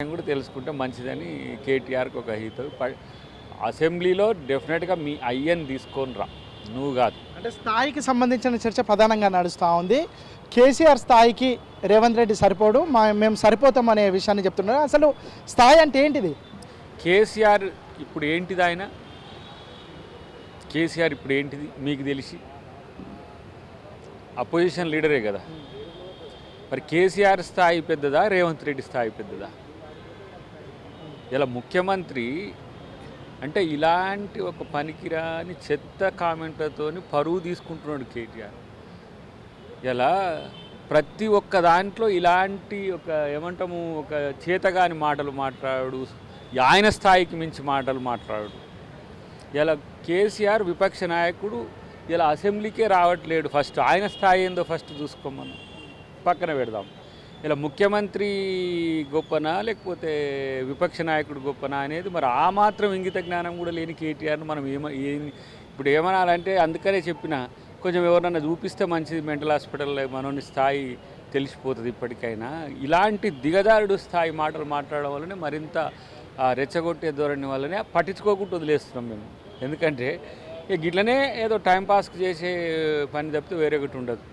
కూడా తెలుసుకుంటే మంచిదని కేటీఆర్కి ఒక హితవు. అసెంబ్లీలో డెఫినెట్గా మీ అయ్యని తీసుకొని రా, నువ్వు కాదు. అంటే స్థాయికి సంబంధించిన చర్చ ప్రధానంగా నడుస్తూ ఉంది. కేసీఆర్ స్థాయికి రేవంత్ రెడ్డి సరిపోడు, మేము సరిపోతాం అనే విషయాన్ని చెప్తున్నారు. అసలు స్థాయి అంటే ఏంటిది? కేసీఆర్ ఇప్పుడు ఏంటిది? కేసీఆర్ ఇప్పుడు ఏంటిది మీకు తెలిసి? అపోజిషన్ లీడరే కదా. మరి కేసీఆర్ స్థాయి పెద్దదా, రేవంత్ రెడ్డి స్థాయి పెద్దదా? ఇలా ముఖ్యమంత్రి అంటే ఇలాంటి ఒక పనికిరాని చెత్త కామెంట్లతో పరువు తీసుకుంటున్నాడు కేటీఆర్. ఇలా ప్రతి ఒక్క దాంట్లో ఇలాంటి ఒక ఏమంటాము, ఒక చేతగాని మాటలు మాట్లాడు, ఆయన స్థాయికి మించి మాటలు మాట్లాడు. ఇలా కేసీఆర్ విపక్ష నాయకుడు ఇలా అసెంబ్లీకే రావట్లేడు. ఫస్ట్ ఆయన స్థాయి ఏందో ఫస్ట్ చూసుకోమను, పక్కన పెడదాం. ఇలా ముఖ్యమంత్రి గొప్పనా లేకపోతే విపక్ష నాయకుడు గొప్పనా అనేది మరి ఆ మాత్రం ఇంగిత జ్ఞానం కూడా లేని కేటీఆర్ను మనం ఇప్పుడు ఏమనాలంటే, అందుకనే చెప్పిన కొంచెం ఎవరన్నా చూపిస్తే మంచిది, మెంటల్ హాస్పిటల్లో మనోని స్థాయి తెలిసిపోతుంది. ఇప్పటికైనా ఇలాంటి దిగజారుడు స్థాయి మాటలు మాట్లాడడం వల్లనే మరింత రెచ్చగొట్టే ధోరణి వల్లనే పట్టించుకోకుండా వదిలేస్తున్నాం మేము. ఎందుకంటే గిట్లనే ఏదో టైంపాస్కి చేసే పని తప్పితే వేరే ఒకటి ఉండదు.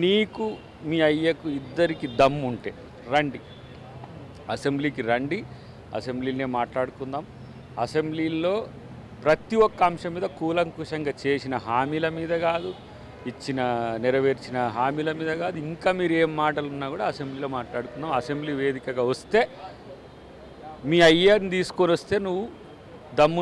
నీకు మీ అయ్యకు ఇద్దరికి దమ్ము ఉంటే రండి, అసెంబ్లీకి రండి, అసెంబ్లీనే మాట్లాడుకుందాం. అసెంబ్లీలో ప్రతి ఒక్క అంశం మీద కూలంకుషంగా చేసిన హామీల మీద కాదు, నెరవేర్చిన హామీల మీద కాదు, ఇంకా మీరు ఏం మాటలు ఉన్నా కూడా అసెంబ్లీలో మాట్లాడుకుందాం. అసెంబ్లీ వేదికగా వస్తే మీ అయ్యని తీసుకొని వస్తే నువ్వు దమ్ము